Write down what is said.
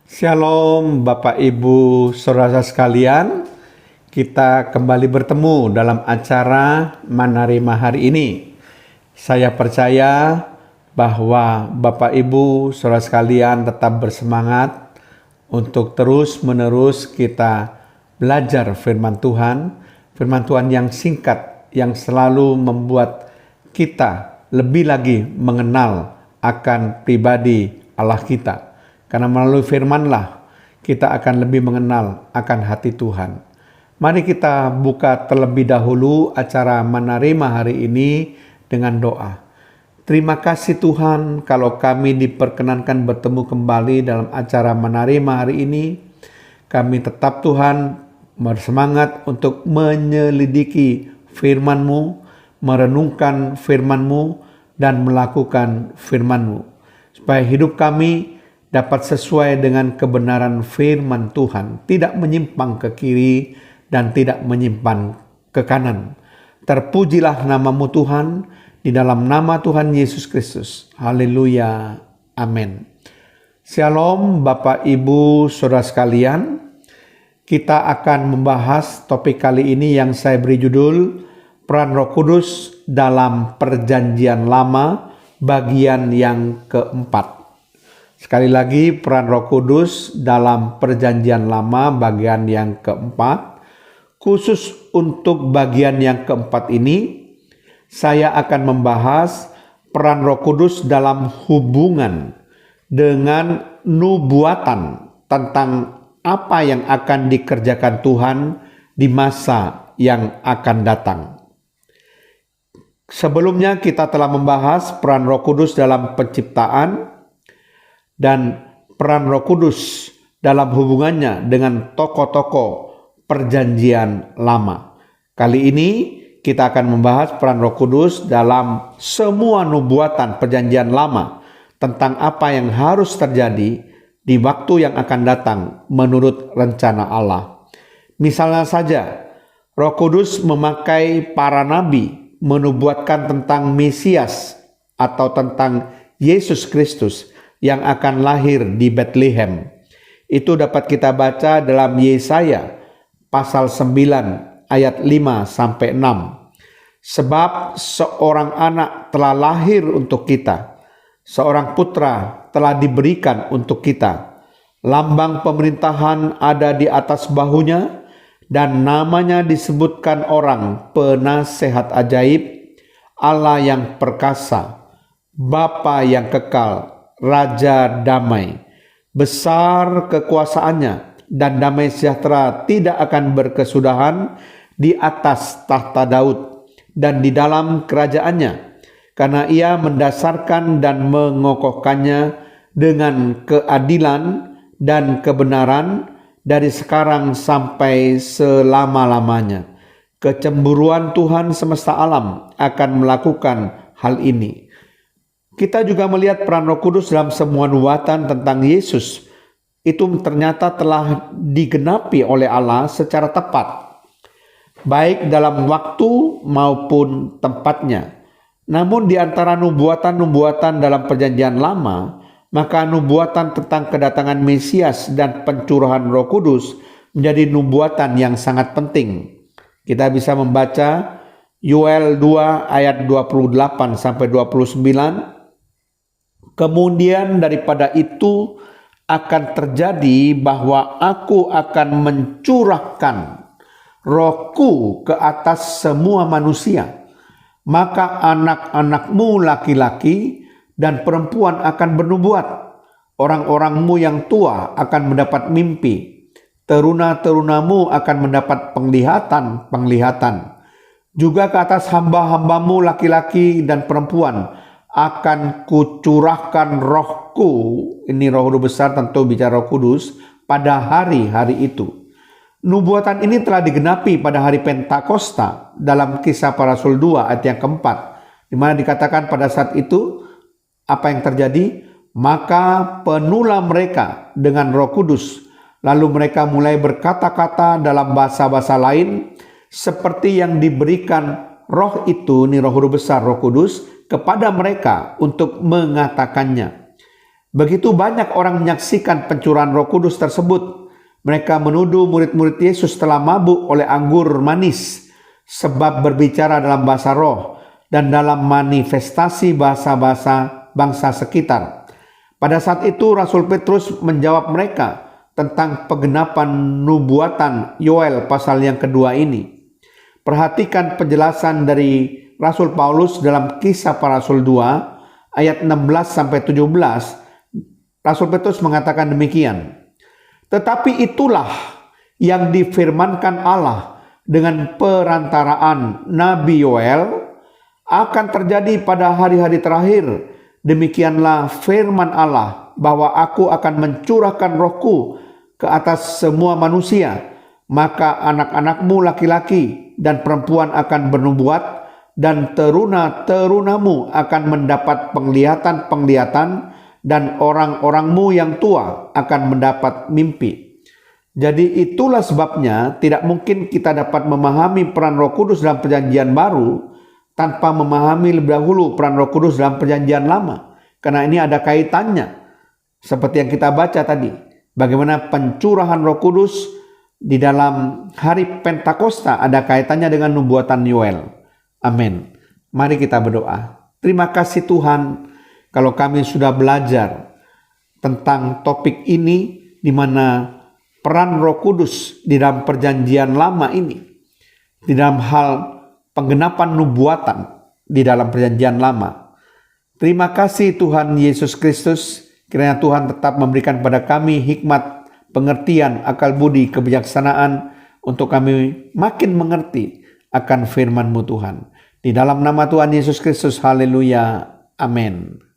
Shalom Bapak Ibu Saudara sekalian, kita kembali bertemu dalam acara Manarima hari ini. Saya percaya bahwa Bapak Ibu Saudara sekalian tetap bersemangat untuk terus-menerus kita belajar firman Tuhan yang singkat, yang selalu membuat kita lebih lagi mengenal akan pribadi Allah kita. Karena melalui firman-Lah kita akan lebih mengenal akan hati Tuhan. Mari kita buka terlebih dahulu acara Manarima hari ini dengan doa. Terima kasih Tuhan kalau kami diperkenankan bertemu kembali dalam acara Manarima hari ini. Kami tetap Tuhan bersemangat untuk menyelidiki firman-Mu, merenungkan firman-Mu, dan melakukan firman-Mu. Supaya hidup kami dapat sesuai dengan kebenaran firman Tuhan, tidak menyimpang ke kiri dan tidak menyimpang ke kanan. Terpujilah nama-Mu Tuhan, di dalam nama Tuhan Yesus Kristus. Haleluya. Amin. Shalom Bapak Ibu Saudara sekalian. Kita akan membahas topik kali ini yang saya beri judul Peran Roh Kudus dalam Perjanjian Lama bagian yang keempat. Sekali lagi, peran Roh Kudus dalam Perjanjian Lama bagian yang keempat. Khusus untuk bagian yang keempat ini, saya akan membahas peran Roh Kudus dalam hubungan dengan nubuatan tentang apa yang akan dikerjakan Tuhan di masa yang akan datang. Sebelumnya kita telah membahas peran Roh Kudus dalam penciptaan dan peran Roh Kudus dalam hubungannya dengan tokoh-tokoh Perjanjian Lama. Kali ini kita akan membahas peran Roh Kudus dalam semua nubuatan Perjanjian Lama tentang apa yang harus terjadi di waktu yang akan datang menurut rencana Allah. Misalnya saja, Roh Kudus memakai para nabi menubuatkan tentang Mesias atau tentang Yesus Kristus yang akan lahir di Bethlehem. Itu dapat kita baca dalam Yesaya pasal 9 ayat 5-6. Sebab seorang anak telah lahir untuk kita, seorang putra telah diberikan untuk kita. Lambang pemerintahan ada di atas bahunya, dan namanya disebutkan orang Penasehat Ajaib, Allah yang perkasa, Bapa yang kekal, Raja damai. Besar kekuasaannya dan damai sejahtera tidak akan berkesudahan di atas tahta Daud dan di dalam kerajaannya, karena ia mendasarkan dan mengokohkannya dengan keadilan dan kebenaran dari sekarang sampai selama-lamanya. Kecemburuan Tuhan semesta alam akan melakukan hal ini. Kita juga melihat peran Roh Kudus dalam semua nubuatan tentang Yesus. Itu ternyata telah digenapi oleh Allah secara tepat, baik dalam waktu maupun tempatnya. Namun di antara nubuatan-nubuatan dalam Perjanjian Lama, maka nubuatan tentang kedatangan Mesias dan pencurahan Roh Kudus menjadi nubuatan yang sangat penting. Kita bisa membaca Yoel 2 ayat 28-29. Kemudian daripada itu akan terjadi bahwa aku akan mencurahkan rohku ke atas semua manusia. Maka anak-anakmu laki-laki dan perempuan akan bernubuat. Orang-orangmu yang tua akan mendapat mimpi. Teruna-terunamu akan mendapat penglihatan. Juga ke atas hamba-hambamu laki-laki dan perempuan akan kucurahkan rohku. Ini Roh besar, tentu bicara Roh Kudus pada hari-hari itu. Nubuatan ini telah digenapi pada hari Pentakosta dalam Kisah Para Rasul 2 ayat yang keempat, di mana dikatakan pada saat itu apa yang terjadi? Maka penuhlah mereka dengan Roh Kudus, lalu mereka mulai berkata-kata dalam bahasa-bahasa lain seperti yang diberikan Roh itu, ini Roh besar, Roh Kudus, kepada mereka untuk mengatakannya. Begitu banyak orang menyaksikan pencurahan Roh Kudus tersebut, mereka menuduh murid-murid Yesus telah mabuk oleh anggur manis sebab berbicara dalam bahasa roh dan dalam manifestasi bahasa-bahasa bangsa sekitar. Pada saat itu Rasul Petrus menjawab mereka tentang penggenapan nubuatan Yoel pasal yang kedua ini. Perhatikan penjelasan dari Rasul Paulus dalam Kisah Para Rasul 2 ayat 16-17. Rasul Petrus mengatakan demikian. Tetapi itulah yang difirmankan Allah dengan perantaraan Nabi Yoel akan terjadi pada hari-hari terakhir. Demikianlah firman Allah bahwa aku akan mencurahkan rohku ke atas semua manusia. Maka anak-anakmu laki-laki dan perempuan akan bernubuat dan teruna-terunamu akan mendapat penglihatan-penglihatan dan orang-orangmu yang tua akan mendapat mimpi. Jadi itulah sebabnya tidak mungkin kita dapat memahami peran Roh Kudus dalam perjanjian baru tanpa memahami lebih dahulu peran Roh Kudus dalam perjanjian lama. Karena ini ada kaitannya. Seperti yang kita baca tadi. Bagaimana pencurahan Roh Kudus di dalam hari Pentakosta ada kaitannya dengan nubuatan Yoel. Amin. Mari kita berdoa. Terima kasih Tuhan. Kalau kami sudah belajar tentang topik ini, di mana peran Roh Kudus di dalam perjanjian lama ini, di dalam hal penggenapan nubuatan di dalam perjanjian lama. Terima kasih Tuhan Yesus Kristus, kiranya Tuhan tetap memberikan pada kami hikmat, pengertian, akal budi, kebijaksanaan untuk kami makin mengerti akan firman-Mu Tuhan. Di dalam nama Tuhan Yesus Kristus, haleluya, amin.